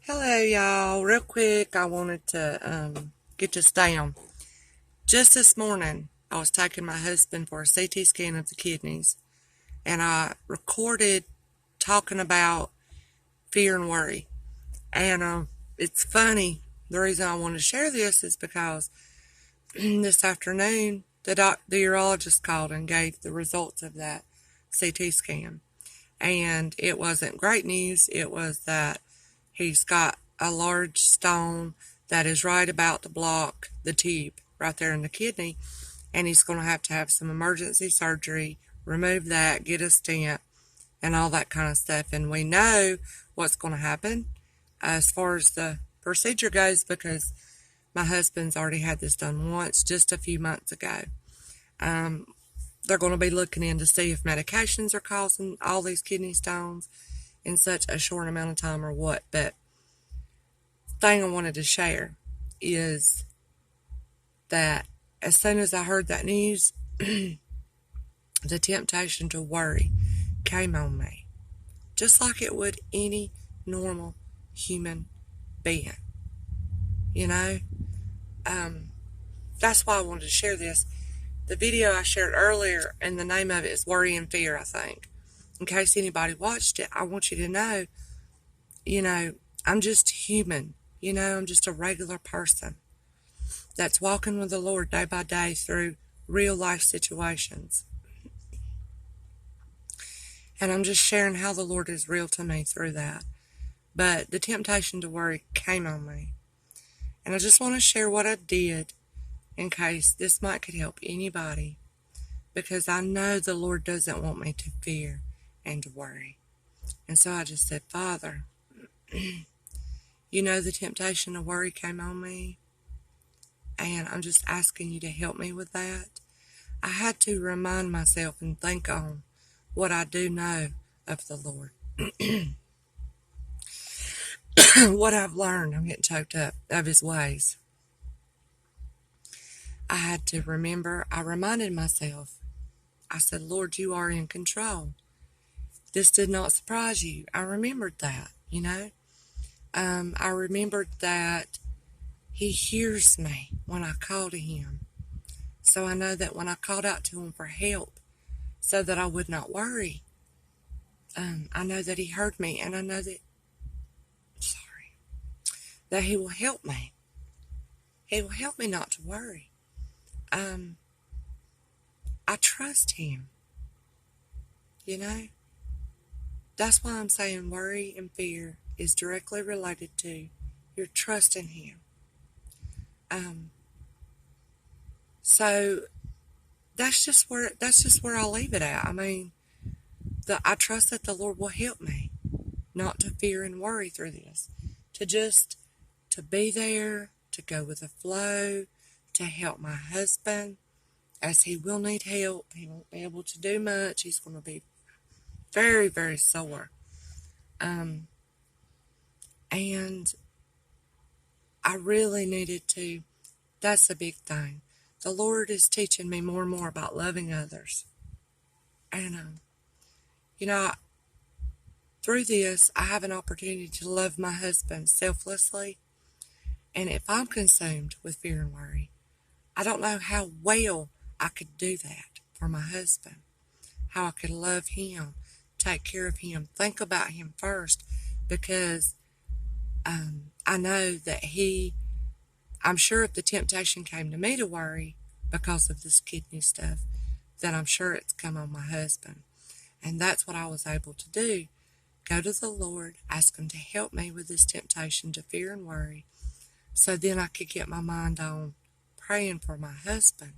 Hello, y'all. Real quick, I wanted to get this down. Just this morning, I was taking my husband for a CT scan of the kidneys, and I recorded talking about fear and worry. And it's funny. The reason I want to share this is because this afternoon, the urologist called and gave the results of that CT scan. And it wasn't great news. It was that he's got a large stone that is right about to block the tube right there in the kidney, and he's going to have some emergency surgery, remove that, get a stent, and all that kind of stuff. And we know what's going to happen as far as the procedure goes because my husband's already had this done once just a few months ago. They're going to be looking in to see if medications are causing all these kidney stones in such a short amount of time or what. But the thing I wanted to share is that as soon as I heard that news, the temptation to worry came on me, just like it would any normal human being. You know, that's why I wanted to share this. The video I shared earlier, and the name of it is Worry and Fear, I think. In case anybody watched it, I want you to know, I'm just human. I'm just a regular person that's walking with the Lord day by day through real life situations. And I'm just sharing how the Lord is real to me through that. But the temptation to worry came on me. And I just want to share what I did in case this could help anybody. Because I know the Lord doesn't want me to fear and to worry. And so I just said, Father, the temptation to worry came on me. And I'm just asking you to help me with that. I had to remind myself and think on what I do know of the Lord. What I've learned, I'm getting choked up, of his ways. I had to remember, I reminded myself, I said, Lord, you are in control. This did not surprise you. I remembered that, I remembered that he hears me when I call to him. So I know that when I called out to him for help so that I would not worry, I know that he heard me, and I know that he will help me. He will help me not to worry. I trust him. That's why I'm saying worry and fear is directly related to your trust in him. So that's just where I'll leave it at. I mean, I trust that the Lord will help me not to fear and worry through this, to be there, to go with the flow, to help my husband, as he will need help. He won't be able to do much. He's going to be very, very sore. And I really needed to, that's a big thing. The Lord is teaching me more and more about loving others. And, through this, I have an opportunity to love my husband selflessly. And if I'm consumed with fear and worry, I don't know how well I could do that for my husband. How I could love him, take care of him, think about him first, because I know that I'm sure if the temptation came to me to worry because of this kidney stuff, then I'm sure it's come on my husband. And that's what I was able to do. Go to the Lord, ask him to help me with this temptation to fear and worry, so then I could get my mind on praying for my husband.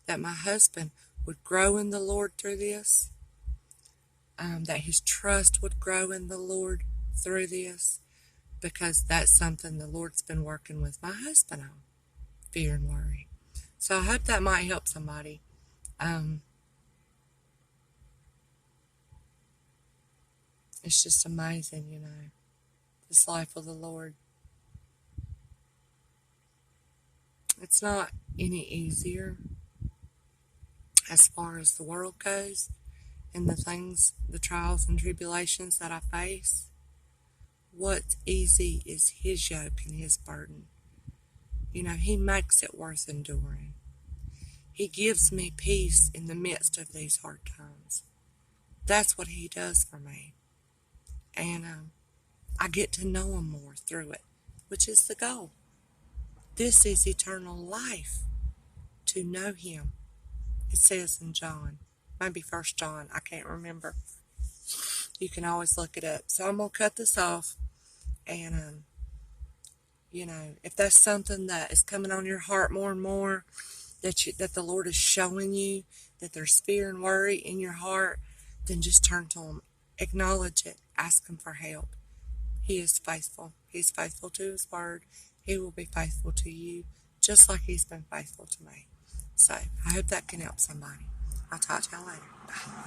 That my husband would grow in the Lord through this, that his trust would grow in the Lord through this, because that's something the Lord's been working with my husband on, fear and worry. So I hope that might help somebody. It's just amazing, this life of the Lord. It's not any easier as far as the world goes and the trials and tribulations that I face. what's easy is His yoke and His burden. He makes it worth enduring. He gives me peace in the midst of these hard times. That's what He does for me. And I get to know Him more through it, which is the goal. This is eternal life, to know Him. It says in John, maybe 1 John, I can't remember. You can always look it up. So I'm going to cut this off. And, if that's something that is coming on your heart more and more, that the Lord is showing you, that there's fear and worry in your heart, then just turn to Him. Acknowledge it. Ask Him for help. He is faithful. He's faithful to His word. He will be faithful to you, just like He's been faithful to me. So I hope that can help somebody. I'll talk to y'all later. Bye.